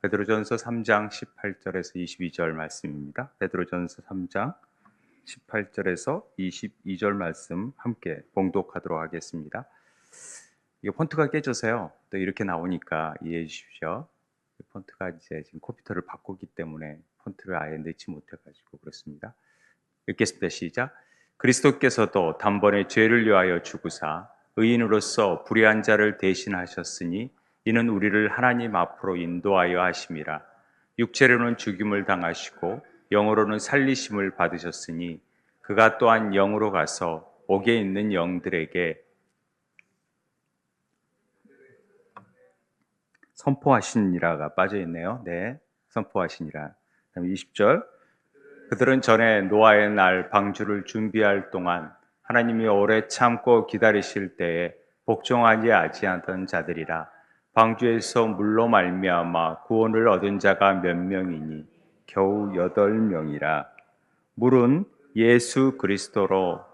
베드로전서 3장 18절에서 22절 말씀입니다. 베드로전서 3장 18절에서 22절 말씀 함께 봉독하도록 하겠습니다. 이 폰트가 깨져서요. 또 이렇게 나오니까 이해해 주십시오. 폰트가 이제 지금 컴퓨터를 바꾸기 때문에 폰트를 아예 넣지 못해가지고 그렇습니다. 읽겠습니다. 시작. 그리스도께서도 단번에 죄를 위하여 죽으사 의인으로서 불의한 자를 대신하셨으니 이는 우리를 하나님 앞으로 인도하여 하심이라. 육체로는 죽임을 당하시고 영으로는 살리심을 받으셨으니 그가 또한 영으로 가서 옥에 있는 영들에게 선포하시니라가 빠져있네요. 네, 선포하시니라. 다음 20절. 그들은 전에 노아의 날 방주를 준비할 동안 하나님이 오래 참고 기다리실 때에 복종하지 아니하던 자들이라. 방주에서 물로 말미암아 구원을 얻은 자가 몇 명이니 겨우 8명이라. 물은 예수 그리스도로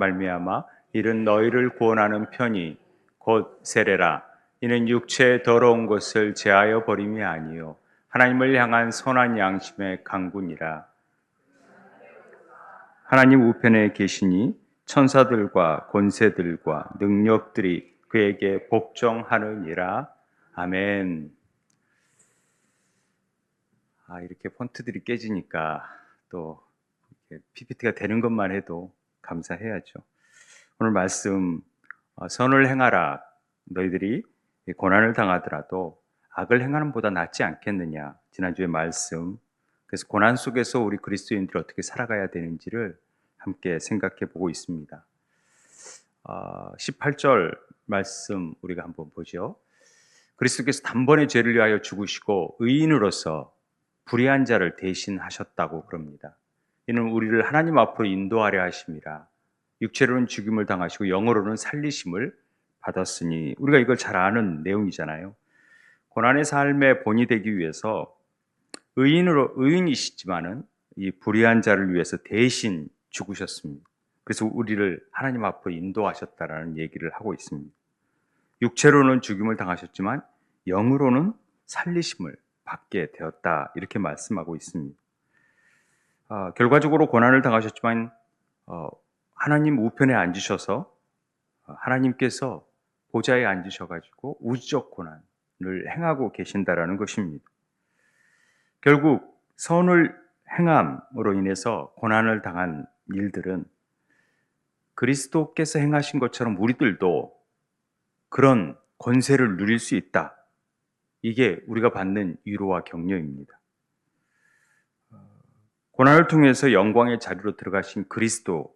말미암아 이른 너희를 구원하는 편이 곧 세례라. 이는 육체의 더러운 것을 제하여 버림이 아니요 하나님을 향한 선한 양심의 강군이라. 하나님 우편에 계시니 천사들과 권세들과 능력들이 그에게 복종하느니라. 아멘. 이렇게 폰트들이 깨지니까 또 PPT가 되는 것만 해도 감사해야죠. 오늘 말씀, 선을 행하라. 너희들이 고난을 당하더라도 악을 행하는 보다 낫지 않겠느냐. 지난주에 말씀. 그래서 고난 속에서 우리 그리스도인들이 어떻게 살아가야 되는지를 함께 생각해 보고 있습니다. 18절 말씀 우리가 한번 보죠. 그리스도께서 단번에 죄를 위하여 죽으시고 의인으로서 불의한 자를 대신하셨다고 그럽니다. 이는 우리를 하나님 앞으로 인도하려 하심이라. 육체로는 죽임을 당하시고 영으로는 살리심을 받았으니. 우리가 이걸 잘 아는 내용이잖아요. 고난의 삶의 본이 되기 위해서 의인이시지만은 이 불의한 자를 위해서 대신 죽으셨습니다. 그래서 우리를 하나님 앞으로 인도하셨다라는 얘기를 하고 있습니다. 육체로는 죽임을 당하셨지만 영으로는 살리심을 받게 되었다, 이렇게 말씀하고 있습니다. 결과적으로 고난을 당하셨지만 하나님 우편에 앉으셔서 하나님께서 보좌에 앉으셔가지고 우주적 고난을 행하고 계신다라는 것입니다. 결국 선을 행함으로 인해서 고난을 당한 일들은 그리스도께서 행하신 것처럼 우리들도 그런 권세를 누릴 수 있다. 이게 우리가 받는 위로와 격려입니다. 고난을 통해서 영광의 자리로 들어가신 그리스도의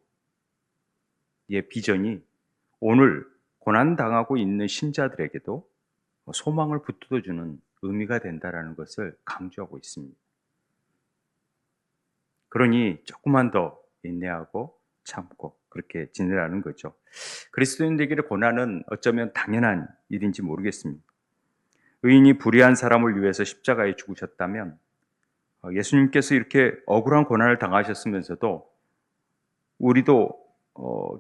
비전이 오늘 고난당하고 있는 신자들에게도 소망을 붙들어주는 의미가 된다는 것을 강조하고 있습니다. 그러니 조금만 더 인내하고 참고 그렇게 지내라는 거죠. 그리스도인들에게 고난은 어쩌면 당연한 일인지 모르겠습니다. 의인이 불의한 사람을 위해서 십자가에 죽으셨다면 예수님께서 이렇게 억울한 고난을 당하셨으면서도 우리도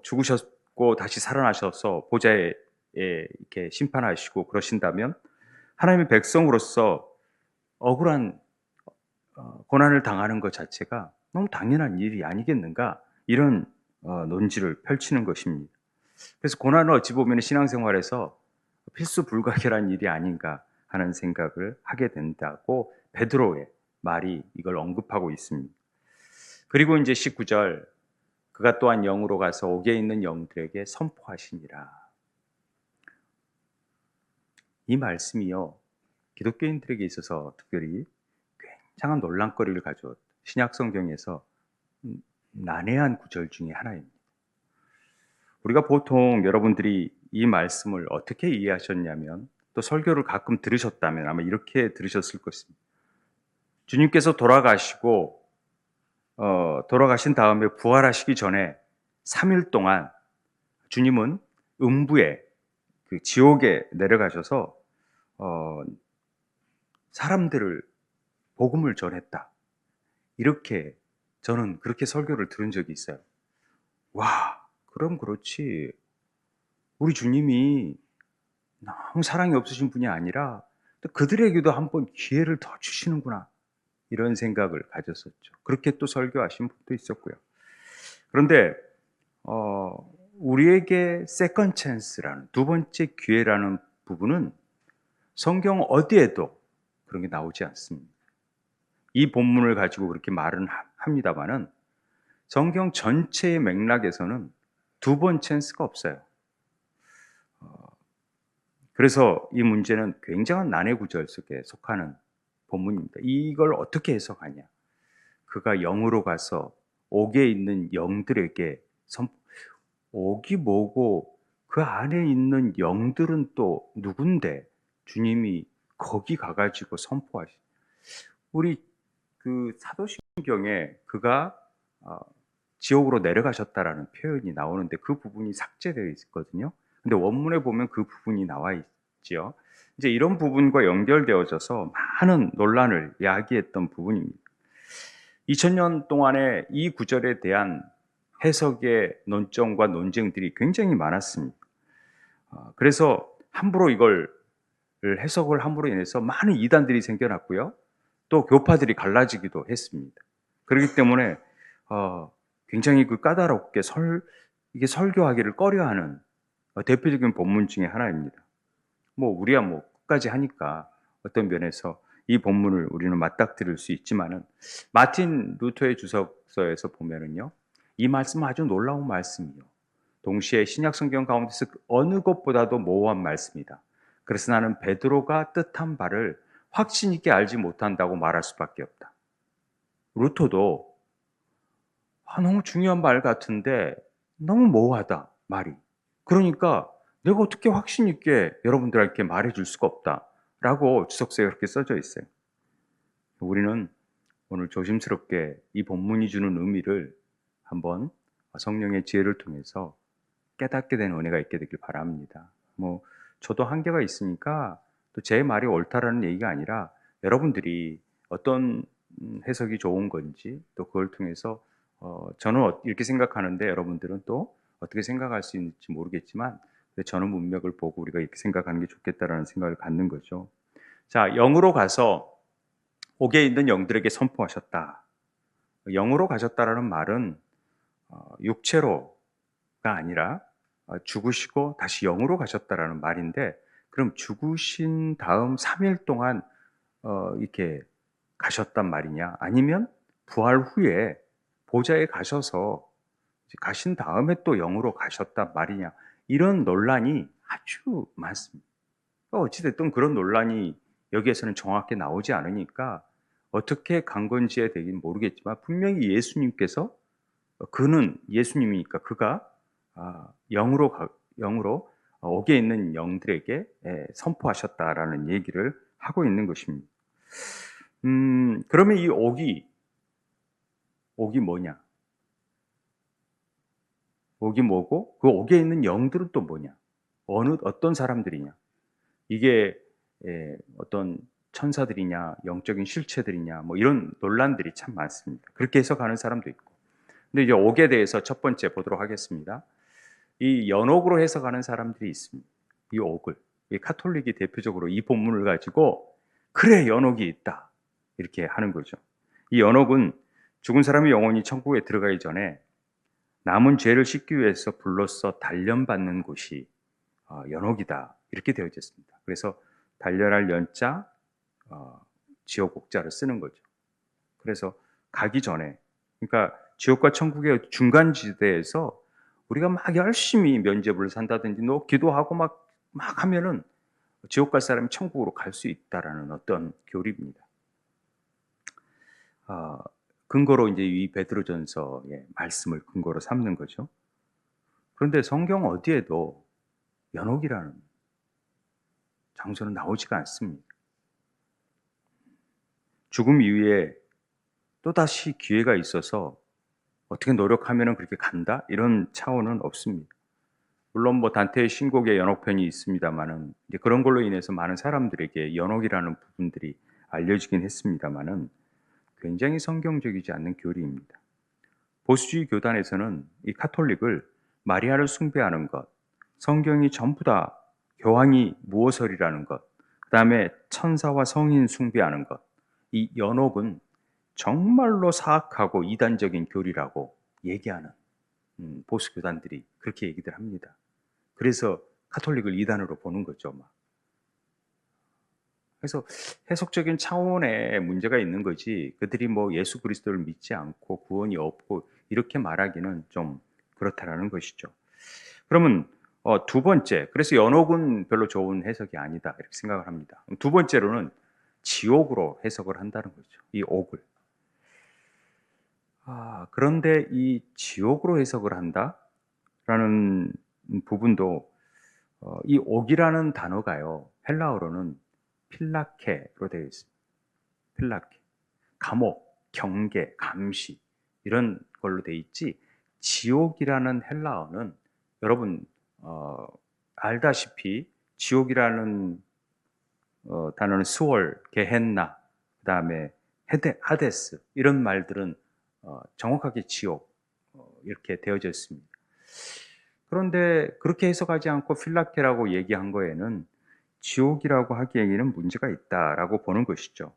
죽으셨고 다시 살아나셔서 보좌에 이렇게 심판하시고 그러신다면 하나님의 백성으로서 억울한 고난을 당하는 것 자체가 너무 당연한 일이 아니겠는가, 이런 논지를 펼치는 것입니다. 그래서 고난을 어찌 보면 신앙생활에서 필수 불가결한 일이 아닌가 하는 생각을 하게 된다고 베드로의 말이 이걸 언급하고 있습니다. 그리고 이제 19절, 그가 또한 영으로 가서 옥에 있는 영들에게 선포하시니라. 이 말씀이요, 기독교인들에게 있어서 특별히 굉장한 논란거리를 가져왔다. 신약 성경에서 난해한 구절 중에 하나입니다. 우리가 보통 여러분들이 이 말씀을 어떻게 이해하셨냐면, 또 설교를 가끔 들으셨다면 아마 이렇게 들으셨을 것입니다. 주님께서 돌아가신 다음에 부활하시기 전에 3일 동안 주님은 음부에, 그 지옥에 내려가셔서 사람들을 복음을 전했다. 이렇게 저는 그렇게 설교를 들은 적이 있어요. 와, 그럼 그렇지. 우리 주님이 너무 사랑이 없으신 분이 아니라 또 그들에게도 한번 기회를 더 주시는구나 이런 생각을 가졌었죠. 그렇게 또 설교하신 분도 있었고요. 그런데 우리에게 세컨 찬스라는 두 번째 기회라는 부분은 성경 어디에도 그런 게 나오지 않습니다. 이 본문을 가지고 그렇게 말은 합니다만은 성경 전체의 맥락에서는 두 번 찬스가 없어요. 그래서 이 문제는 굉장한 난해 구절 속에 속하는 본문입니다. 이걸 어떻게 해석하냐? 그가 영으로 가서 옥에 있는 영들에게 옥이 뭐고 그 안에 있는 영들은 또 누군데 주님이 거기 가가지고 선포하시. 우리 그 사도신경에 그가 지옥으로 내려가셨다라는 표현이 나오는데 그 부분이 삭제되어 있거든요. 근데 원문에 보면 그 부분이 나와 있지요. 이제 이런 부분과 연결되어져서 많은 논란을 야기했던 부분입니다. 2000년 동안에 이 구절에 대한 해석의 논점과 논쟁들이 굉장히 많았습니다. 그래서 함부로 이걸 해석을 함으로 인해서 많은 이단들이 생겨났고요. 또 교파들이 갈라지기도 했습니다. 그렇기 때문에 굉장히 그 까다롭게 이게 설교하기를 꺼려하는 대표적인 본문 중에 하나입니다. 뭐 우리야 뭐 끝까지 하니까 어떤 면에서 이 본문을 우리는 맞닥뜨릴 수 있지만은 마틴 루터의 주석서에서 보면은요, 이 말씀은 아주 놀라운 말씀이요. 동시에 신약 성경 가운데서 어느 것보다도 모호한 말씀이다. 그래서 나는 베드로가 뜻한 바를 확신 있게 알지 못한다고 말할 수밖에 없다. 루터도 너무 중요한 말 같은데 너무 모호하다 말이. 그러니까 내가 어떻게 확신 있게 여러분들에게 말해줄 수가 없다라고 주석서에 그렇게 써져 있어요. 우리는 오늘 조심스럽게 이 본문이 주는 의미를 한번 성령의 지혜를 통해서 깨닫게 되는 은혜가 있게 되길 바랍니다. 뭐 저도 한계가 있으니까 또 제 말이 옳다라는 얘기가 아니라 여러분들이 어떤 해석이 좋은 건지 또 그걸 통해서 저는 이렇게 생각하는데 여러분들은 또 어떻게 생각할 수 있는지 모르겠지만 저는 문맥을 보고 우리가 이렇게 생각하는 게 좋겠다라는 생각을 갖는 거죠. 자, 영으로 가서 옥에 있는 영들에게 선포하셨다. 영으로 가셨다라는 말은 육체로가 아니라 죽으시고 다시 영으로 가셨다라는 말인데, 그럼 죽으신 다음 3일 동안 이렇게 가셨단 말이냐? 아니면 부활 후에 보좌에 가셔서 가신 다음에 또 영으로 가셨단 말이냐? 이런 논란이 아주 많습니다. 어찌됐든 그런 논란이 여기에서는 정확히 나오지 않으니까 어떻게 간 건지에 대해서는 모르겠지만 분명히 예수님께서, 그는 예수님이니까 그가 영으로 옥에 있는 영들에게 선포하셨다라는 얘기를 하고 있는 것입니다. 그러면 이 옥이 뭐냐? 옥이 뭐고 그 옥에 있는 영들은 또 뭐냐? 어떤 사람들이냐? 이게 어떤 천사들이냐, 영적인 실체들이냐, 뭐 이런 논란들이 참 많습니다. 그렇게 해석하는 사람도 있고. 근데 이제 옥에 대해서 첫 번째 보도록 하겠습니다. 이 연옥으로 해석하는 사람들이 있습니다. 이 옥을. 이 카톨릭이 대표적으로 이 본문을 가지고 그래, 연옥이 있다, 이렇게 하는 거죠. 이 연옥은 죽은 사람이 영혼이 천국에 들어가기 전에 남은 죄를 씻기 위해서 불로써 단련받는 곳이 연옥이다, 이렇게 되어 있습니다. 그래서 단련할 연자, 지옥 옥자를 쓰는 거죠. 그래서 가기 전에, 그러니까 지옥과 천국의 중간 지대에서 우리가 막 열심히 면죄부를 산다든지 기도하고 막 하면은 지옥 갈 사람이 천국으로 갈 수 있다라는 어떤 교리입니다. 근거로 이제 이 베드로전서의 말씀을 근거로 삼는 거죠. 그런데 성경 어디에도 연옥이라는 장소는 나오지가 않습니다. 죽음 이후에 또다시 기회가 있어서 어떻게 노력하면 그렇게 간다? 이런 차원은 없습니다. 물론 뭐 단테의 신곡에 연옥편이 있습니다만은 이제 그런 걸로 인해서 많은 사람들에게 연옥이라는 부분들이 알려지긴 했습니다만은 굉장히 성경적이지 않는 교리입니다. 보수주의 교단에서는 이 카톨릭을 마리아를 숭배하는 것, 성경이 전부 다 교황이 무엇설이라는 것, 그다음에 천사와 성인 숭배하는 것. 이 연옥은 정말로 사악하고 이단적인 교리라고 얘기하는 보수 교단들이 그렇게 얘기들 합니다. 그래서 카톨릭을 이단으로 보는 거죠. 막. 그래서 해석적인 차원의 문제가 있는 거지 그들이 뭐 예수 그리스도를 믿지 않고 구원이 없고 이렇게 말하기는 좀 그렇다라는 것이죠. 그러면 두 번째, 그래서 연옥은 별로 좋은 해석이 아니다 이렇게 생각을 합니다. 두 번째로는 지옥으로 해석을 한다는 거죠. 이 옥을. 그런데 이 지옥으로 해석을 한다라는 부분도 이 옥이라는 단어가요. 헬라어로는 필라케로 되어 있습니다. 필라케. 감옥, 경계, 감시 이런 걸로 되어 있지. 지옥이라는 헬라어는 여러분 알다시피 지옥이라는 단어는 수월, 게헨나, 그다음에 하데스 이런 말들은 정확하게 지옥 이렇게 되어져 있습니다. 그런데 그렇게 해석하지 않고 필라케라고 얘기한 거에는 지옥이라고 하기에는 문제가 있다라고 보는 것이죠.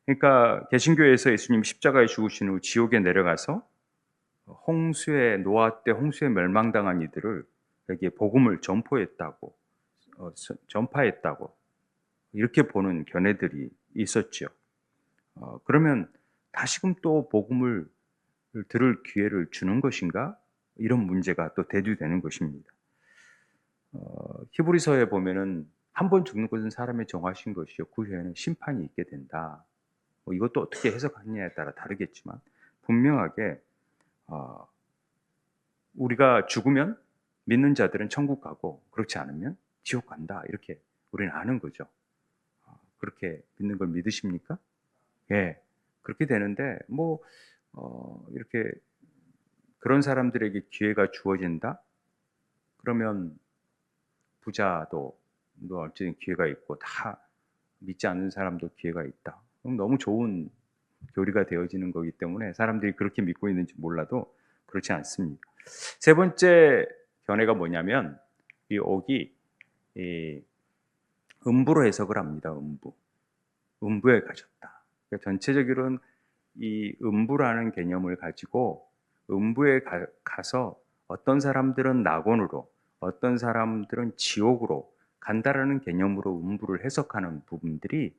그러니까 개신교에서 예수님 십자가에 죽으신 후 지옥에 내려가서 홍수에 노아 때 홍수에 멸망당한 이들을 여기에 복음을 전파했다고 이렇게 보는 견해들이 있었죠. 그러면 다시금 또 복음을 들을 기회를 주는 것인가? 이런 문제가 또 대두되는 것입니다. 히브리서에 보면은 한 번 죽는 것은 사람의 정하신 것이요 그 후에는 심판이 있게 된다. 이것도 어떻게 해석하느냐에 따라 다르겠지만 분명하게 우리가 죽으면 믿는 자들은 천국 가고 그렇지 않으면 지옥 간다 이렇게 우리는 아는 거죠. 그렇게 믿는 걸 믿으십니까? 예, 그렇게 되는데 뭐 이렇게 그런 사람들에게 기회가 주어진다? 그러면 부자도 어쨌든 기회가 있고 다 믿지 않는 사람도 기회가 있다. 그럼 너무 좋은 교리가 되어지는 거기 때문에 사람들이 그렇게 믿고 있는지 몰라도 그렇지 않습니다. 세 번째 견해가 뭐냐면 이 옥이 이 음부로 해석을 합니다. 음부에 가셨다. 그러니까 전체적으로는 이 음부라는 개념을 가지고 음부에 가서 어떤 사람들은 낙원으로 어떤 사람들은 지옥으로 간다라는 개념으로 음부를 해석하는 부분들이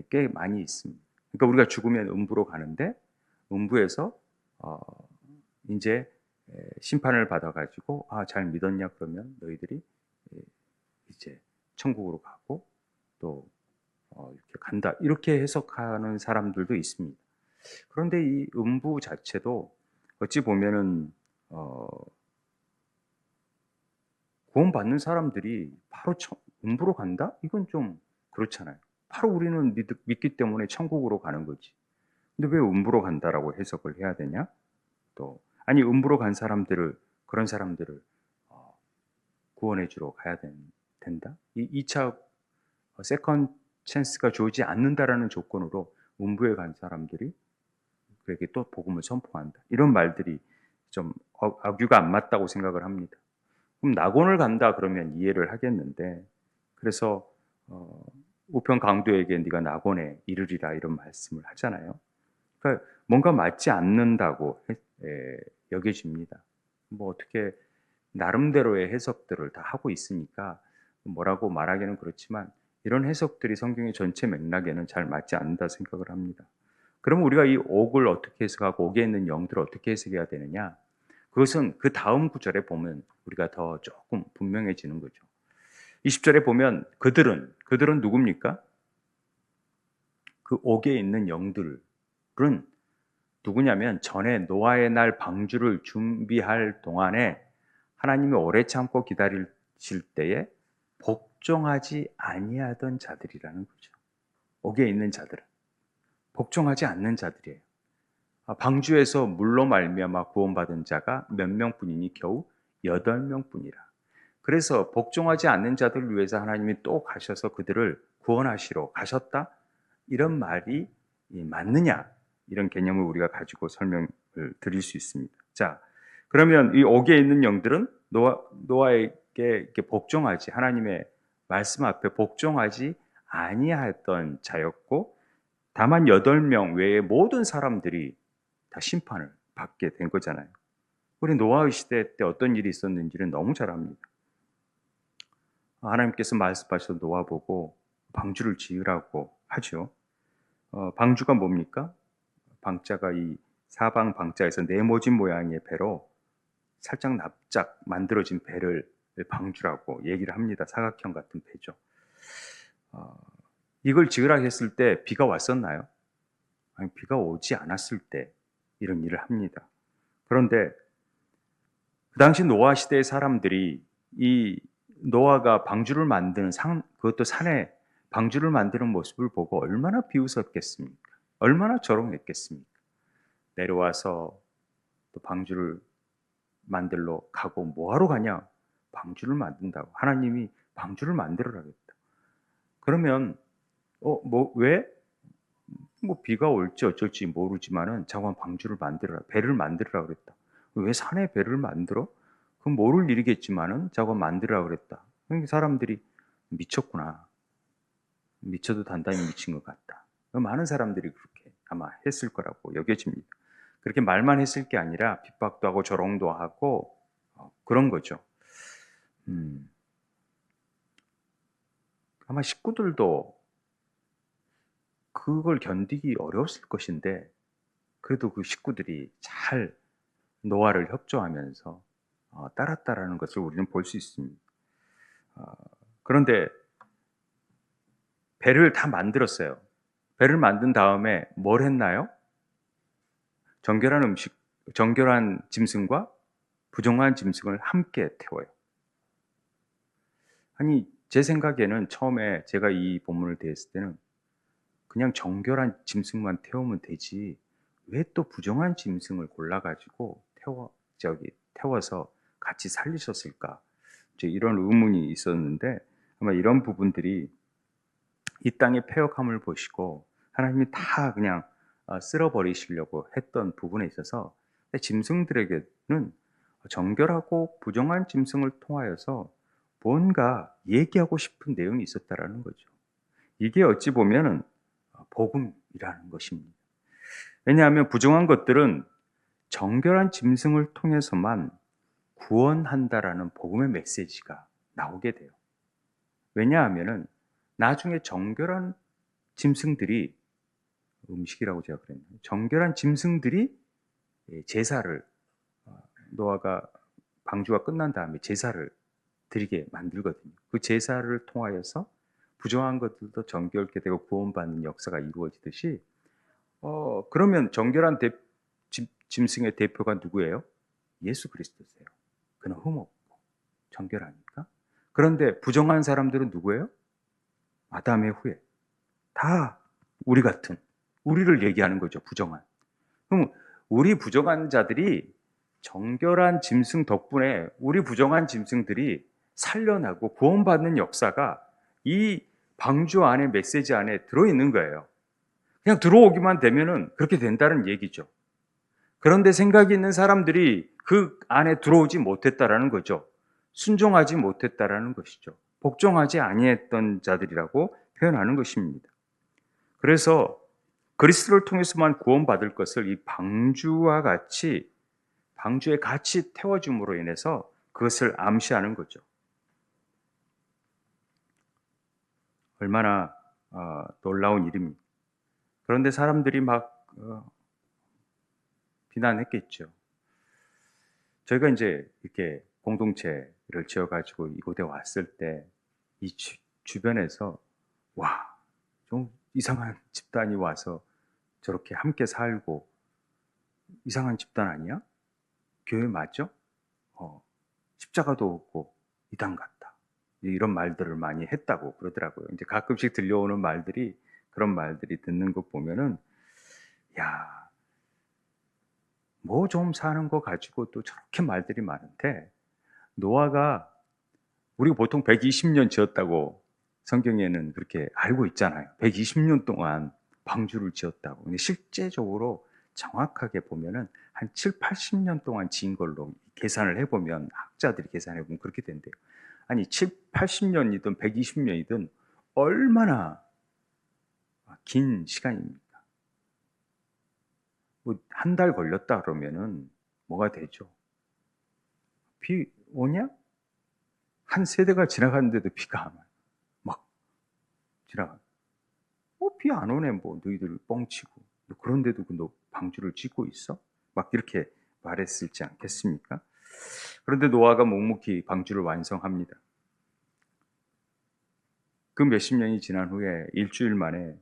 꽤 많이 있습니다. 그러니까 우리가 죽으면 음부로 가는데 음부에서 이제 심판을 받아가지고 잘 믿었냐 그러면 너희들이 이제 천국으로 가고 또 이렇게 간다 이렇게 해석하는 사람들도 있습니다. 그런데 이 음부 자체도 어찌 보면은 구원받는 사람들이 바로 음부로 간다? 이건 좀 그렇잖아요. 바로 우리는 믿기 때문에 천국으로 가는 거지. 근데 왜 음부로 간다라고 해석을 해야 되냐? 또 아니 음부로 간 사람들을 그런 사람들을 구원해 주러 가야 된다. 이 2차 세컨 찬스가 주어지지 않는다라는 조건으로 음부에 간 사람들이 그에게 또 복음을 선포한다. 이런 말들이 좀 악유가 안 맞다고 생각을 합니다. 그럼 낙원을 간다 그러면 이해를 하겠는데 그래서 우편 강도에게 네가 낙원에 이르리라 이런 말씀을 하잖아요. 그러니까 뭔가 맞지 않는다고 여겨집니다. 뭐 어떻게 나름대로의 해석들을 다 하고 있으니까 뭐라고 말하기는 그렇지만 이런 해석들이 성경의 전체 맥락에는 잘 맞지 않는다 생각을 합니다. 그럼 우리가 이 옥을 어떻게 해석하고 옥에 있는 영들을 어떻게 해석해야 되느냐? 그것은 그 다음 구절에 보면 우리가 더 조금 분명해지는 거죠. 20절에 보면 그들은 누굽니까? 그 옥에 있는 영들은 누구냐면 전에 노아의 날 방주를 준비할 동안에 하나님이 오래 참고 기다리실 때에 복종하지 아니하던 자들이라는 거죠. 옥에 있는 자들은 복종하지 않는 자들이에요. 방주에서 물로 말미암아 구원받은 자가 몇 명뿐이니 겨우 8명뿐이라. 그래서 복종하지 않는 자들을 위해서 하나님이 또 가셔서 그들을 구원하시러 가셨다. 이런 말이 맞느냐? 이런 개념을 우리가 가지고 설명을 드릴 수 있습니다. 자, 그러면 이 옥에 있는 영들은 노아에게 이렇게 복종하지 하나님의 말씀 앞에 복종하지 아니하였던 자였고 다만 8명 외의 모든 사람들이 다 심판을 받게 된 거잖아요. 우리 노아의 시대 때 어떤 일이 있었는지는 너무 잘 압니다. 하나님께서 말씀하셔서 노아 보고 방주를 지으라고 하죠. 방주가 뭡니까? 방자가 이 사방 방자에서 네모진 모양의 배로 살짝 납작 만들어진 배를 방주라고 얘기를 합니다. 사각형 같은 배죠. 이걸 지으라 했을 때 비가 왔었나요? 아니, 비가 오지 않았을 때 이런 일을 합니다. 그런데 그 당시 노아 시대의 사람들이 이 노아가 방주를 만드는 그것도 산에 방주를 만드는 모습을 보고 얼마나 비웃었겠습니까? 얼마나 조롱했겠습니까? 내려와서 또 방주를 만들러 가고 뭐하러 가냐? 방주를 만든다고. 하나님이 방주를 만들어라겠다. 그러면 왜? 뭐 비가 올지 어쩔지 모르지만은 자관 방주를 만들어라. 배를 만들어라 그랬다. 왜 산에 배를 만들어? 그건 모를 일이겠지만은 자관 만들어라 그랬다. 그러니까 사람들이 미쳤구나. 미쳐도 단단히 미친 것 같다. 많은 사람들이 그렇게 아마 했을 거라고 여겨집니다. 그렇게 말만 했을 게 아니라 핍박도 하고 조롱도 하고 그런 거죠. 아마 식구들도 그걸 견디기 어려웠을 것인데 그래도 그 식구들이 잘 노아를 협조하면서 따랐다라는 것을 우리는 볼 수 있습니다. 그런데 배를 다 만들었어요. 배를 만든 다음에 뭘 했나요? 정결한 짐승과 부정한 짐승을 함께 태워요. 아니, 제 생각에는 처음에 제가 이 본문을 대했을 때는 그냥 정결한 짐승만 태우면 되지 왜 또 부정한 짐승을 골라가지고 태워서 같이 살리셨을까? 이런 의문이 있었는데 아마 이런 부분들이 이 땅의 패역함을 보시고 하나님이 다 그냥 쓸어버리시려고 했던 부분에 있어서 짐승들에게는 정결하고 부정한 짐승을 통하여서 뭔가 얘기하고 싶은 내용이 있었다라는 거죠. 이게 어찌 보면은 복음이라는 것입니다. 왜냐하면 부정한 것들은 정결한 짐승을 통해서만 구원한다라는 복음의 메시지가 나오게 돼요. 왜냐하면은 나중에 정결한 짐승들이 음식이라고 제가 그랬나요? 정결한 짐승들이 제사를 노아가 방주가 끝난 다음에 제사를 드리게 만들거든요. 그 제사를 통하여서 부정한 것들도 정결케 되고 구원받는 역사가 이루어지듯이 그러면 정결한 짐승의 대표가 누구예요? 예수 그리스도세요. 그는 흠없고 정결하니까. 그런데 부정한 사람들은 누구예요? 아담의 후예. 다 우리 같은 우리를 얘기하는 거죠. 부정한. 그럼 우리 부정한 자들이 정결한 짐승 덕분에 우리 부정한 짐승들이 살려나고 구원받는 역사가 이 방주 안에 메시지 안에 들어있는 거예요. 그냥 들어오기만 되면은 그렇게 된다는 얘기죠. 그런데 생각이 있는 사람들이 그 안에 들어오지 못했다라는 거죠. 순종하지 못했다라는 것이죠. 복종하지 아니했던 자들이라고 표현하는 것입니다. 그래서 그리스도를 통해서만 구원받을 것을 이 방주와 같이 방주에 같이 태워줌으로 인해서 그것을 암시하는 거죠. 얼마나 놀라운 일입니다. 그런데 사람들이 막 비난했겠죠. 저희가 이제 이렇게 공동체를 지어가지고 이곳에 왔을 때 이 주변에서 와, 좀 이상한 집단이 와서 저렇게 함께 살고 이상한 집단 아니야? 교회 맞죠? 십자가도 없고 이단 같다. 이런 말들을 많이 했다고 그러더라고요. 이제 가끔씩 들려오는 말들이 그런 말들이 듣는 것 보면은 야, 뭐 좀 사는 거 가지고 또 저렇게 말들이 많은데 노아가 우리가 보통 120년 지었다고 성경에는 그렇게 알고 있잖아요. 120년 동안 방주를 지었다고. 근데 실제적으로 정확하게 보면은 한 7, 80년 동안 지은 걸로 계산을 해보면 학자들이 계산해보면 그렇게 된대요. 아니 7, 80년이든 120년이든 얼마나 긴 시간입니까? 뭐 한 달 걸렸다 그러면은 뭐가 되죠? 비 오냐? 한 세대가 지나갔는데도 비가 안 와요. 막 지나가. 비 안 오네. 뭐 너희들 뻥치고. 그런데도 너 방주를 짓고 있어? 막 이렇게 말했을지 않겠습니까? 그런데 노아가 묵묵히 방주를 완성합니다. 그 몇십 년이 지난 후에 일주일 만에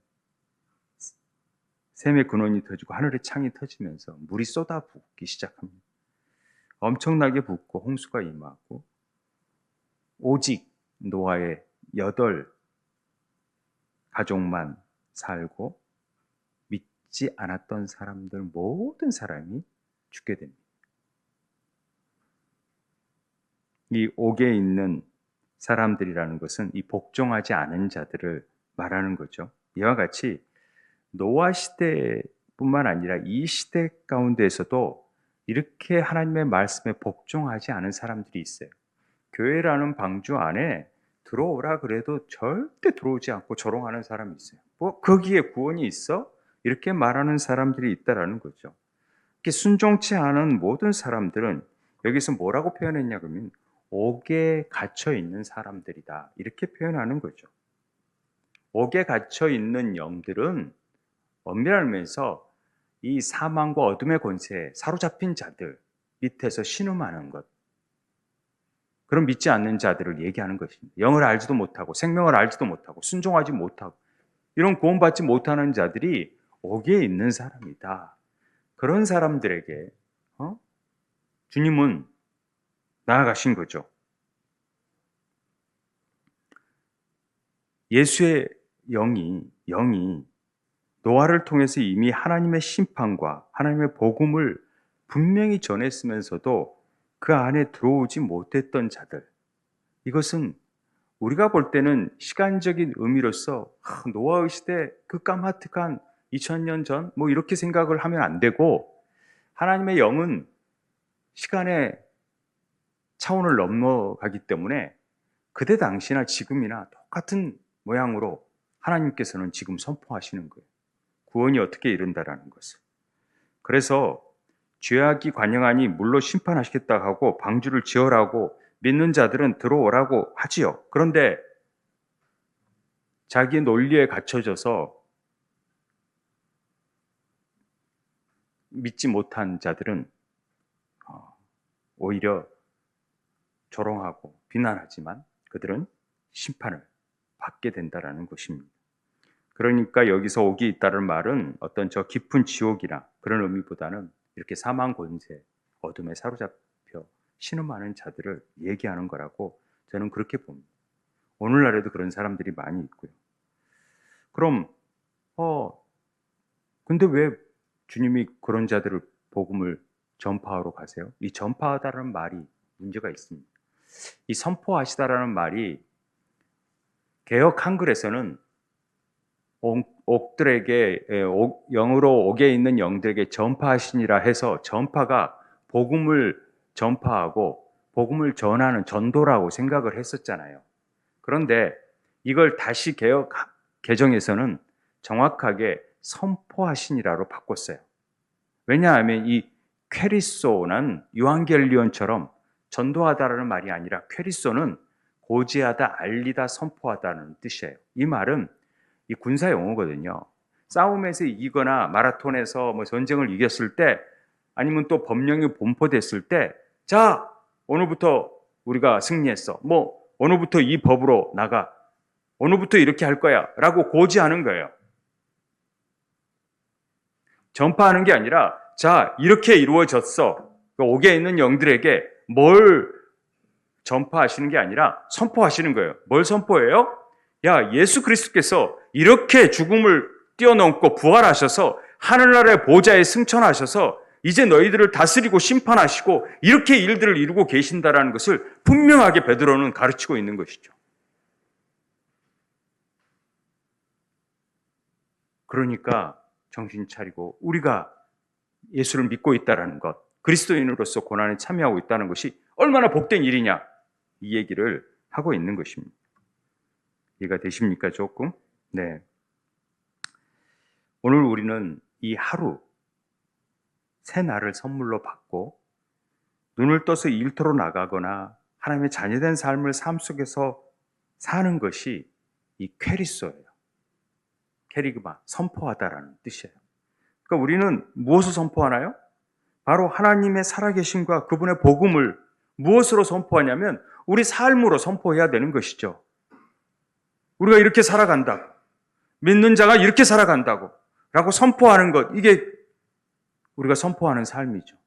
샘의 근원이 터지고 하늘의 창이 터지면서 물이 쏟아붓기 시작합니다. 엄청나게 붓고 홍수가 임하고 오직 노아의 8가족만 살고 믿지 않았던 사람들 모든 사람이 죽게 됩니다. 이 옥에 있는 사람들이라는 것은 이 복종하지 않은 자들을 말하는 거죠. 이와 같이 노아 시대뿐만 아니라 이 시대 가운데에서도 이렇게 하나님의 말씀에 복종하지 않은 사람들이 있어요. 교회라는 방주 안에 들어오라 그래도 절대 들어오지 않고 조롱하는 사람이 있어요. 뭐 거기에 구원이 있어? 이렇게 말하는 사람들이 있다라는 거죠. 이렇게 순종치 않은 모든 사람들은 여기서 뭐라고 표현했냐 그러면 옥에 갇혀 있는 사람들이다. 이렇게 표현하는 거죠. 옥에 갇혀 있는 영들은 엄밀한 면에서 이 사망과 어둠의 권세에 사로잡힌 자들 밑에서 신음하는 것, 그런 믿지 않는 자들을 얘기하는 것입니다. 영을 알지도 못하고 생명을 알지도 못하고 순종하지 못하고 이런 구원받지 못하는 자들이 옥에 있는 사람이다. 그런 사람들에게 주님은 나아가신 거죠. 예수의 영이 노아를 통해서 이미 하나님의 심판과 하나님의 복음을 분명히 전했으면서도 그 안에 들어오지 못했던 자들, 이것은 우리가 볼 때는 시간적인 의미로서 노아의 시대 그 까마득한 2000년 전 뭐 이렇게 생각을 하면 안 되고, 하나님의 영은 시간의 차원을 넘어가기 때문에 그때 당시나 지금이나 똑같은 모양으로 하나님께서는 지금 선포하시는 거예요. 구원이 어떻게 이른다라는 것을. 그래서 죄악이 관영하니 물로 심판하시겠다 하고 방주를 지으라고 믿는 자들은 들어오라고 하지요. 그런데 자기의 논리에 갇혀져서 믿지 못한 자들은 오히려 조롱하고 비난하지만 그들은 심판을 받게 된다라는 것입니다. 그러니까 여기서 옥이 있다는 말은 어떤 저 깊은 지옥이나 그런 의미보다는 이렇게 사망 권세, 어둠에 사로잡혀 신음하는 자들을 얘기하는 거라고 저는 그렇게 봅니다. 오늘날에도 그런 사람들이 많이 있고요. 그럼 근데 왜 주님이 그런 자들을 복음을 전파하러 가세요? 이 전파하다라는 말이 문제가 있습니다. 이 선포하시다라는 말이 개역 한글에서는 옥들에게, 영으로 옥에 있는 영들에게 전파하시니라 해서 전파가 복음을 전파하고 복음을 전하는 전도라고 생각을 했었잖아요. 그런데 이걸 다시 개역 개정에서는 정확하게 선포하시니라로 바꿨어요. 왜냐하면 이 퀘리소는 유앙겔리온처럼 전도하다라는 말이 아니라 퀘리소는 고지하다, 알리다, 선포하다는 뜻이에요. 이 말은 이 군사 용어거든요. 싸움에서 이기거나 마라톤에서 뭐 전쟁을 이겼을 때, 아니면 또 법령이 분포됐을 때, 자, 오늘부터 우리가 승리했어. 뭐 오늘부터 이 법으로 나가. 오늘부터 이렇게 할 거야. 라고 고지하는 거예요. 전파하는 게 아니라, 자, 이렇게 이루어졌어. 옥에 있는 영들에게 뭘 전파하시는 게 아니라 선포하시는 거예요. 뭘 선포해요? 야, 예수 그리스도께서 이렇게 죽음을 뛰어넘고 부활하셔서 하늘나라의 보좌에 승천하셔서 이제 너희들을 다스리고 심판하시고 이렇게 일들을 이루고 계신다라는 것을 분명하게 베드로는 가르치고 있는 것이죠. 그러니까 정신 차리고 우리가 예수를 믿고 있다는 것, 그리스도인으로서 고난에 참여하고 있다는 것이 얼마나 복된 일이냐, 이 얘기를 하고 있는 것입니다. 이해가 되십니까? 조금? 네. 우리는 이 하루, 새 날을 선물로 받고 눈을 떠서 일터로 나가거나 하나님의 자녀된 삶을 삶 속에서 사는 것이 이 퀘리소예요. 캐리그마, 선포하다라는 뜻이에요. 그러니까 우리는 무엇을 선포하나요? 바로 하나님의 살아계심과 그분의 복음을 무엇으로 선포하냐면 우리 삶으로 선포해야 되는 것이죠. 우리가 이렇게 살아간다고, 믿는 자가 이렇게 살아간다고 라고 선포하는 것, 이게 우리가 선포하는 삶이죠.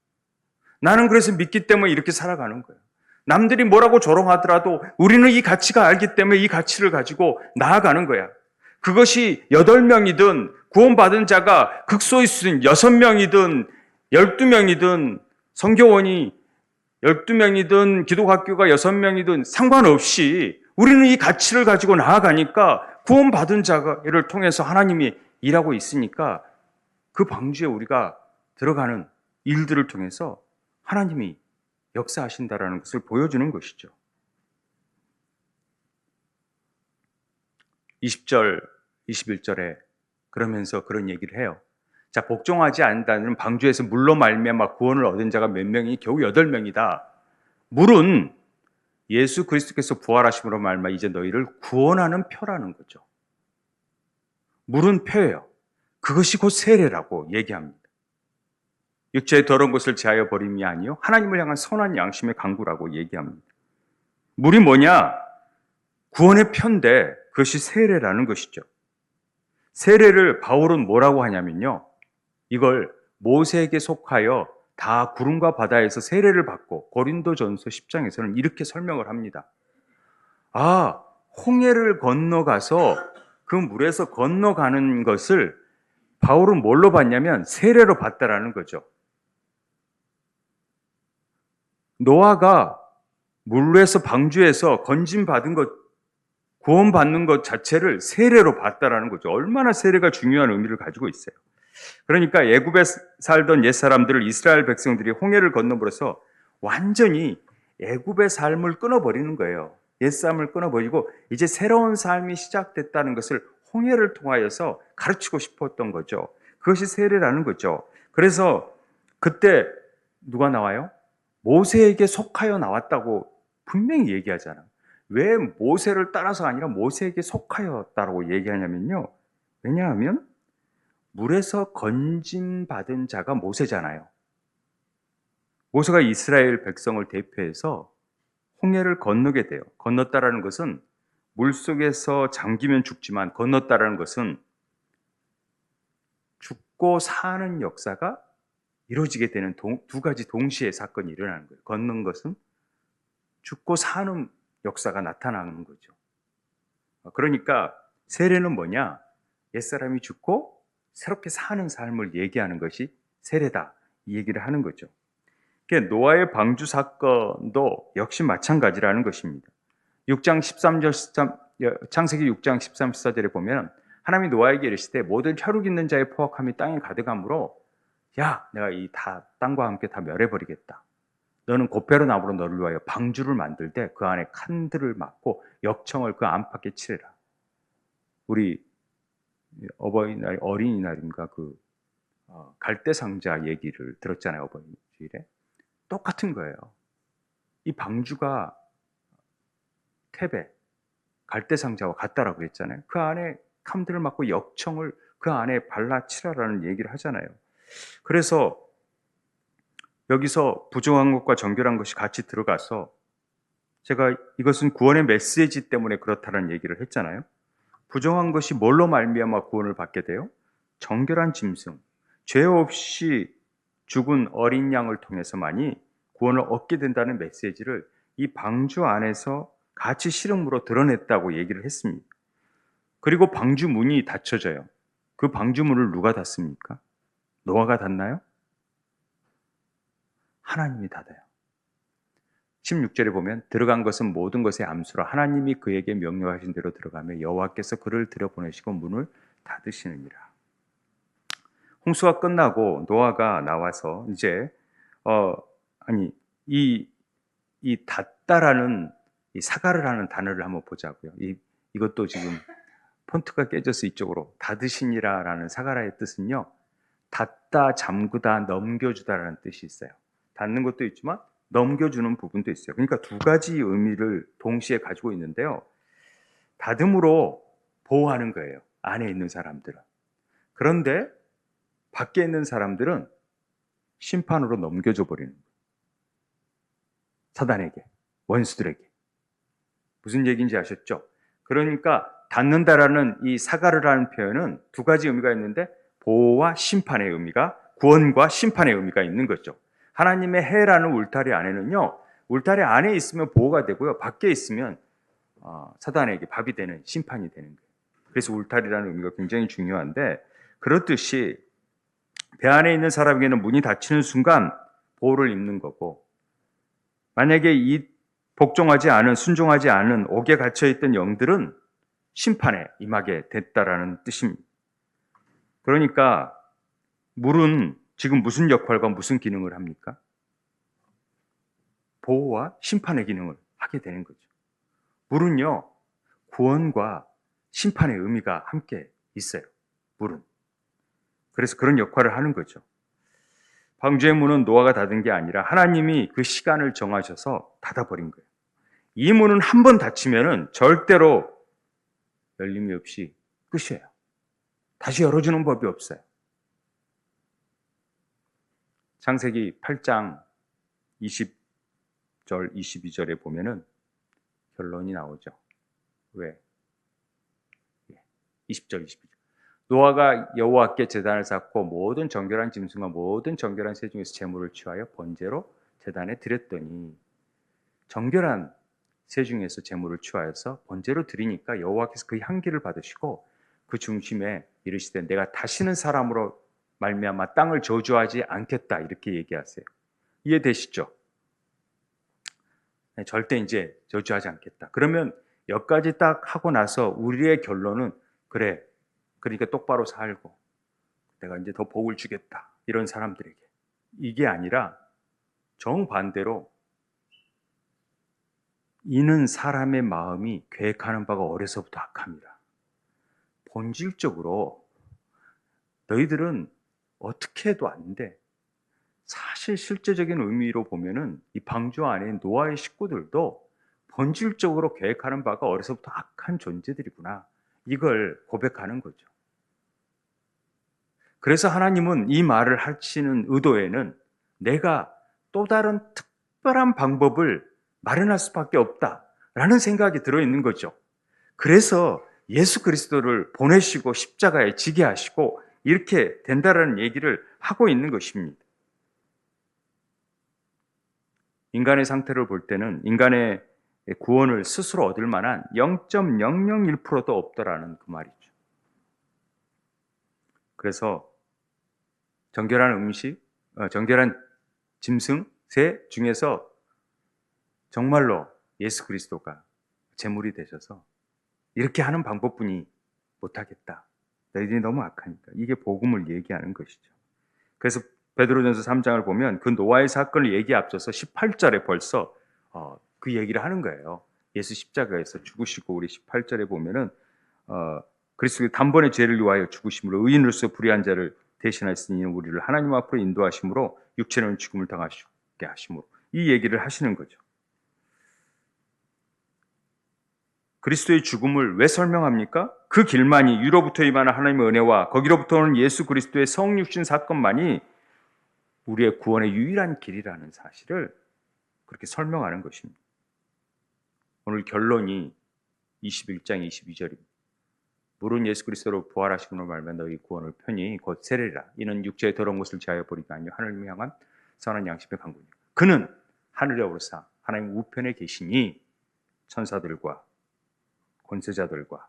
나는 그래서 믿기 때문에 이렇게 살아가는 거예요. 남들이 뭐라고 조롱하더라도 우리는 이 가치가 알기 때문에 이 가치를 가지고 나아가는 거야. 그것이 8명이든 구원받은 자가 극소수인 6명이든 12명이든 성교원이 12명이든 기독학교가 6명이든 상관없이 우리는 이 가치를 가지고 나아가니까 구원받은 자를 통해서 하나님이 일하고 있으니까 그 방주에 우리가 들어가는 일들을 통해서 하나님이 역사하신다라는 것을 보여주는 것이죠. 20절, 21절에 그러면서 그런 얘기를 해요. 자, 복종하지 않는다는 방주에서 물로 말미암아 구원을 얻은 자가 몇 명이니 겨우 8명이다. 물은 예수 그리스도께서 부활하심으로 말미암아 이제 너희를 구원하는 표라는 거죠. 물은 표예요. 그것이 곧 세례라고 얘기합니다. 육체의 더러운 것을 제하여 버림이 아니요 하나님을 향한 선한 양심의 강구라고 얘기합니다. 물이 뭐냐? 구원의 표인데 그것이 세례라는 것이죠. 세례를 바울은 뭐라고 하냐면요, 이걸 모세에게 속하여 다 구름과 바다에서 세례를 받고, 고린도전서 10장에서는 이렇게 설명을 합니다. 아, 홍해를 건너가서 그 물에서 건너가는 것을 바울은 뭘로 봤냐면 세례로 봤다라는 거죠. 노아가 물에서 방주에서 건짐받은 것, 구원받는 것 자체를 세례로 봤다라는 거죠. 얼마나 세례가 중요한 의미를 가지고 있어요. 그러니까 애굽에 살던 옛사람들을 이스라엘 백성들이 홍해를 건너버려서 완전히 애굽의 삶을 끊어버리는 거예요. 옛삶을 끊어버리고 이제 새로운 삶이 시작됐다는 것을 홍해를 통하여서 가르치고 싶었던 거죠. 그것이 세례라는 거죠. 그래서 그때 누가 나와요? 모세에게 속하여 나왔다고 분명히 얘기하잖아요. 왜 모세를 따라서 아니라 모세에게 속하였다고 얘기하냐면요, 왜냐하면 물에서 건짐받은 자가 모세잖아요. 모세가 이스라엘 백성을 대표해서 홍해를 건너게 돼요. 건넜다라는 것은 물속에서 잠기면 죽지만, 건넜다라는 것은 죽고 사는 역사가 이루어지게 되는 두 가지 동시에 사건이 일어나는 거예요. 걷는 것은 죽고 사는 역사가 나타나는 거죠. 그러니까 세례는 뭐냐? 옛사람이 죽고 새롭게 사는 삶을 얘기하는 것이 세례다, 이 얘기를 하는 거죠. 노아의 방주 사건도 역시 마찬가지라는 것입니다. 6장 13절, 창세기 6장 13, 14절에 보면 하나님이 노아에게 이르시되 모든 혈육 있는 자의 포악함이 땅에 가득하므로 야, 내가 이 다 땅과 함께 다 멸해버리겠다. 너는 고페로 나무로 너를 위하여 방주를 만들 때 그 안에 칸들을 막고 역청을 그 안팎에 칠해라. 우리 어버이날, 어린이날인가 그 갈대상자 얘기를 들었잖아요, 어버이 주일에. 똑같은 거예요. 이 방주가 태베, 갈대상자와 같다라고 했잖아요. 그 안에 칸들을 막고 역청을 그 안에 발라치라라는 얘기를 하잖아요. 그래서 여기서 부정한 것과 정결한 것이 같이 들어가서 제가 이것은 구원의 메시지 때문에 그렇다는 얘기를 했잖아요. 부정한 것이 뭘로 말미암아 구원을 받게 돼요? 정결한 짐승, 죄 없이 죽은 어린 양을 통해서만이 구원을 얻게 된다는 메시지를 이 방주 안에서 같이 실험으로 드러냈다고 얘기를 했습니다. 그리고 방주 문이 닫혀져요. 그 방주 문을 누가 닫습니까? 노아가 닫나요? 하나님이 닫아요. 16절에 보면 들어간 것은 모든 것의 암수라 하나님이 그에게 명령하신 대로 들어가며 여호와께서 그를 들여보내시고 문을 닫으시느니라. 홍수가 끝나고 노아가 나와서 이제 이 닫다라는 이 사가를 하는 단어를 한번 보자고요. 이것도 지금 폰트가 깨져서 이쪽으로 닫으시니라라는 사가라의 뜻은요, 닫다, 잠그다, 넘겨주다라는 뜻이 있어요. 닫는 것도 있지만 넘겨주는 부분도 있어요. 그러니까 두 가지 의미를 동시에 가지고 있는데요. 닫음으로 보호하는 거예요, 안에 있는 사람들은. 그런데 밖에 있는 사람들은 심판으로 넘겨줘 버리는 거예요. 사단에게, 원수들에게. 무슨 얘기인지 아셨죠? 그러니까 닫는다라는 이 사가르라는 표현은 두 가지 의미가 있는데, 보호와 심판의 의미가, 구원과 심판의 의미가 있는 거죠. 하나님의 해라는 울타리 안에는요, 울타리 안에 있으면 보호가 되고요, 밖에 있으면 사단에게 밥이 되는, 심판이 되는 거예요. 그래서 울타리라는 의미가 굉장히 중요한데, 그렇듯이 배 안에 있는 사람에게는 문이 닫히는 순간 보호를 입는 거고, 만약에 이 복종하지 않은, 순종하지 않은 옥에 갇혀있던 영들은 심판에 임하게 됐다라는 뜻입니다. 그러니까 물은 지금 무슨 역할과 무슨 기능을 합니까? 보호와 심판의 기능을 하게 되는 거죠. 물은요, 구원과 심판의 의미가 함께 있어요. 물은. 그래서 그런 역할을 하는 거죠. 방주의 문은 노아가 닫은 게 아니라 하나님이 그 시간을 정하셔서 닫아버린 거예요. 이 문은 한 번 닫히면은 절대로 열림이 없이 끝이에요. 다시 열어주는 법이 없어요. 창세기 8장 20절, 22절에 보면은 결론이 나오죠. 왜? 20절, 22절. 노아가 여호와께 제단을 쌓고 모든 정결한 짐승과 모든 정결한 새 중에서 제물을 취하여 번제로 제단에 드렸더니, 정결한 새 중에서 제물을 취하여서 번제로 드리니까 여호와께서 그 향기를 받으시고 그 중심에 이르시되 내가 다시는 사람으로 말미암아 땅을 저주하지 않겠다, 이렇게 얘기하세요. 이해되시죠? 네, 절대 이제 저주하지 않겠다. 그러면 여기까지 딱 하고 나서 우리의 결론은, 그래, 그러니까 똑바로 살고 내가 이제 더 복을 주겠다, 이런 사람들에게. 이게 아니라 정반대로, 이는 사람의 마음이 계획하는 바가 어려서부터 악합니다. 본질적으로 너희들은 어떻게 해도 안 돼. 사실 실제적인 의미로 보면은 이 방주 안에 노아의 식구들도 본질적으로 계획하는 바가 어려서부터 악한 존재들이구나, 이걸 고백하는 거죠. 그래서 하나님은 이 말을 하시는 의도에는 내가 또 다른 특별한 방법을 마련할 수밖에 없다라는 생각이 들어있는 거죠. 그래서 예수 그리스도를 보내시고 십자가에 지게 하시고 이렇게 된다라는 얘기를 하고 있는 것입니다. 인간의 상태를 볼 때는 인간의 구원을 스스로 얻을 만한 0.001%도 없더라는 그 말이죠. 그래서 정결한 음식, 정결한 짐승, 새 중에서 정말로 예수 그리스도가 제물이 되셔서 이렇게 하는 방법뿐이 못하겠다. 너희들이 너무 악하니까. 이게 복음을 얘기하는 것이죠. 그래서 베드로전서 3장을 보면 그 노아의 사건을 얘기에 앞서서 18절에 벌써 그 얘기를 하는 거예요. 예수 십자가에서 죽으시고, 우리 18절에 보면은 그리스도의 단번에 죄를 위하여 죽으심으로 의인으로서 불의한 자를 대신하시니 우리를 하나님 앞으로 인도하심으로 육체는 죽음을 당하시게 하심으로, 이 얘기를 하시는 거죠. 그리스도의 죽음을 왜 설명합니까? 그 길만이, 위로부터 임하는 하나님의 은혜와 거기로부터 오는 예수 그리스도의 성육신 사건만이 우리의 구원의 유일한 길이라는 사실을 그렇게 설명하는 것입니다. 오늘 결론이 21장 22절입니다. 물은 예수 그리스도로 부활하시므로 말미암아 너희 구원을 편히 곧 세례라. 이는 육체의 더러운 것을 제하여 버리기 아니요 하늘을 향한 선한 양심의 강구니라. 그는 하늘에 오르사 하나님 우편에 계시니 천사들과 권세자들과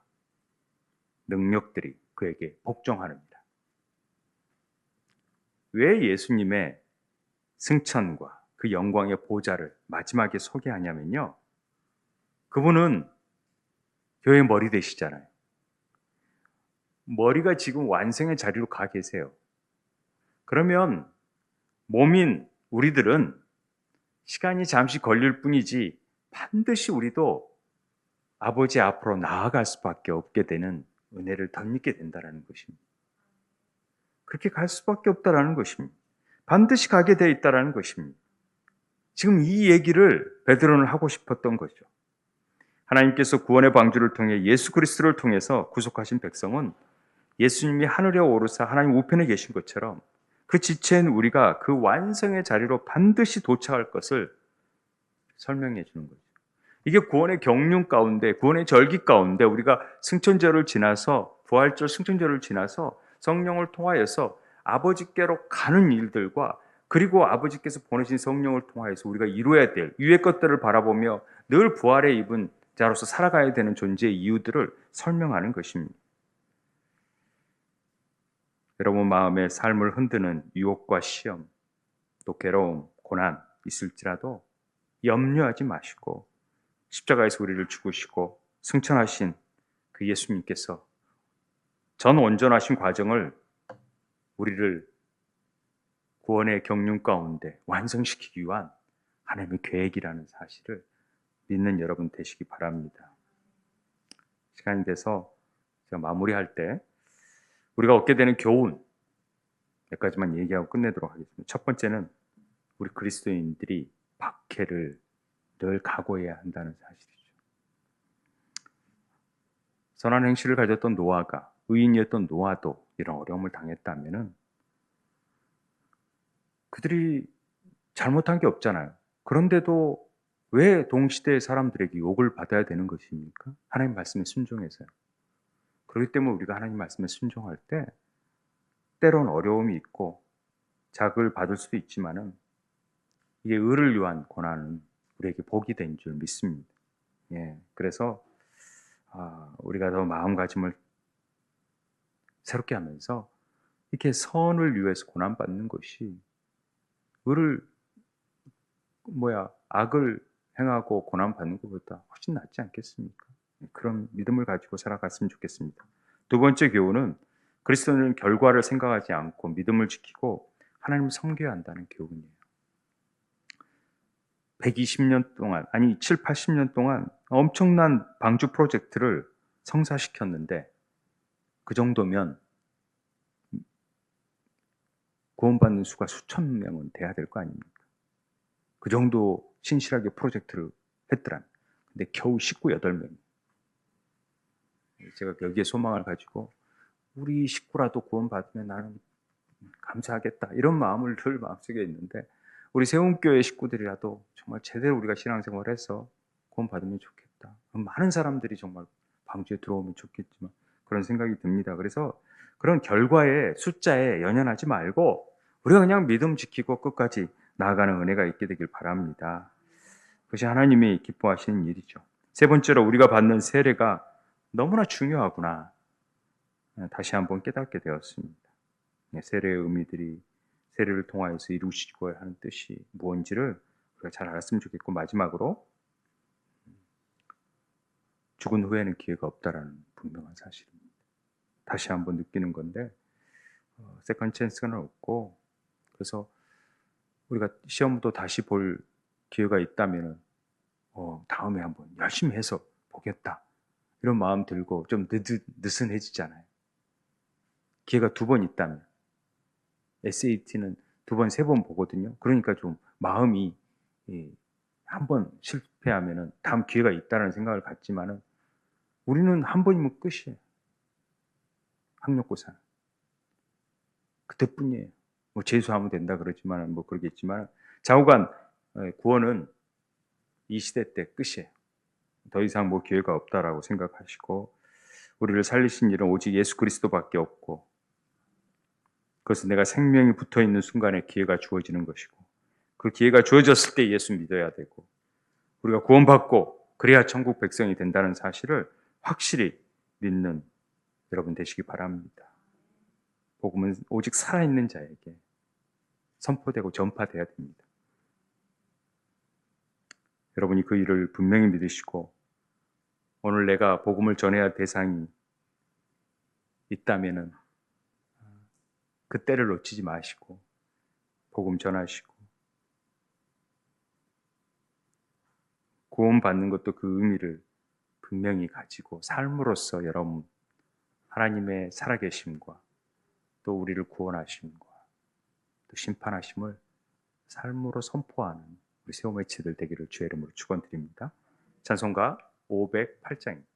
능력들이 그에게 복종하느니라. 왜 예수님의 승천과 그 영광의 보좌를 마지막에 소개하냐면요, 그분은 교회의 머리 되시잖아요. 머리가 지금 완성의 자리로 가 계세요. 그러면 몸인 우리들은 시간이 잠시 걸릴 뿐이지 반드시 우리도 아버지 앞으로 나아갈 수밖에 없게 되는 은혜를 덧입게 된다는 것입니다. 그렇게 갈 수밖에 없다라는 것입니다. 반드시 가게 되어 있다는 것입니다. 지금 이 얘기를 베드로는 하고 싶었던 거죠. 하나님께서 구원의 방주를 통해 예수 그리스도를 통해서 구속하신 백성은 예수님이 하늘에 오르사 하나님 우편에 계신 것처럼 그 지체인 우리가 그 완성의 자리로 반드시 도착할 것을 설명해 주는 거죠. 이게 구원의 경륜 가운데, 구원의 절기 가운데 우리가 승천절을 지나서, 부활절 승천절을 지나서 성령을 통하여서 아버지께로 가는 일들과, 그리고 아버지께서 보내신 성령을 통하여서 우리가 이루어야 될 위의 것들을 바라보며 늘 부활에 입은 자로서 살아가야 되는 존재의 이유들을 설명하는 것입니다. 여러분 마음의 삶을 흔드는 유혹과 시험, 또 괴로움, 고난 있을지라도 염려하지 마시고 십자가에서 우리를 죽으시고 승천하신 그 예수님께서 전 온전하신 과정을 우리를 구원의 경륜 가운데 완성시키기 위한 하나님의 계획이라는 사실을 믿는 여러분 되시기 바랍니다. 시간이 돼서 제가 마무리할 때 우리가 얻게 되는 교훈 몇 가지만 얘기하고 끝내도록 하겠습니다. 첫 번째는 우리 그리스도인들이 박해를 늘 각오해야 한다는 사실이죠. 선한 행실을 가졌던 노아가, 의인이었던 노아도 이런 어려움을 당했다면은 그들이 잘못한 게 없잖아요. 그런데도 왜 동시대의 사람들에게 욕을 받아야 되는 것입니까? 하나님 말씀에 순종해서요. 그렇기 때문에 우리가 하나님 말씀에 순종할 때 때론 어려움이 있고 자극을 받을 수도 있지만은 이게 의를 위한 고난은 우리에게 복이 된 줄 믿습니다. 예, 그래서 우리가 더 마음가짐을 새롭게 하면서 이렇게 선을 위해서 고난받는 것이 의를 악을 행하고 고난받는 것보다 훨씬 낫지 않겠습니까? 그런 믿음을 가지고 살아갔으면 좋겠습니다. 두 번째 교훈은 그리스도는 결과를 생각하지 않고 믿음을 지키고 하나님을 섬겨야 한다는 교훈이에요. 120년 동안, 아니 7, 80년 동안 엄청난 방주 프로젝트를 성사시켰는데 그 정도면 구원받는 수가 수천 명은 돼야 될 거 아닙니까? 그 정도 신실하게 프로젝트를 했더라면. 근데 겨우 19-8명. 제가 여기에 소망을 가지고 우리 식구라도 구원받으면 나는 감사하겠다. 이런 마음을 늘 마음속에 있는데 우리 세운교회 식구들이라도 정말 제대로 우리가 신앙생활을 해서 구원받으면 좋겠다. 많은 사람들이 정말 방주에 들어오면 좋겠지만 그런 생각이 듭니다. 그래서 그런 결과에 숫자에 연연하지 말고 우리가 그냥 믿음 지키고 끝까지 나아가는 은혜가 있게 되길 바랍니다. 그것이 하나님이 기뻐하시는 일이죠. 세 번째로 우리가 받는 세례가 너무나 중요하구나. 다시 한번 깨닫게 되었습니다. 세례의 의미들이 세례를 통하여서 이루시고 하는 뜻이 무엇인지를 우리가 잘 알았으면 좋겠고, 마지막으로 죽은 후에는 기회가 없다라는 분명한 사실입니다. 다시 한번 느끼는 건데 세컨 찬스는 없고, 그래서 우리가 시험도 다시 볼 기회가 있다면 다음에 한번 열심히 해서 보겠다 이런 마음 들고 좀 느슨해지잖아요. 기회가 2번 있다면 SAT는 2번, 3번 보거든요. 그러니까 좀 마음이 한 번 실패하면은 다음 기회가 있다는 생각을 갖지만은 우리는 한 번이면 끝이에요. 학력고사는 그때뿐이에요. 뭐 재수하면 된다 그러지만 뭐 그러겠지만 좌우간 구원은 이 시대 때 끝이에요. 더 이상 뭐 기회가 없다라고 생각하시고 우리를 살리신 일은 오직 예수 그리스도밖에 없고 그것은 내가 생명이 붙어있는 순간에 기회가 주어지는 것이고 그 기회가 주어졌을 때 예수 믿어야 되고 우리가 구원받고 그래야 천국 백성이 된다는 사실을 확실히 믿는 여러분 되시기 바랍니다. 복음은 오직 살아있는 자에게 선포되고 전파돼야 됩니다. 여러분이 그 일을 분명히 믿으시고 오늘 내가 복음을 전해야 할 대상이 있다면은 그 때를 놓치지 마시고 복음 전하시고 구원받는 것도 그 의미를 분명히 가지고 삶으로써 여러분 하나님의 살아계심과 또 우리를 구원하심과 또 심판하심을 삶으로 선포하는 우리 세움의 치들 되기를 주의 이름으로 축원드립니다. 찬송가 508장입니다.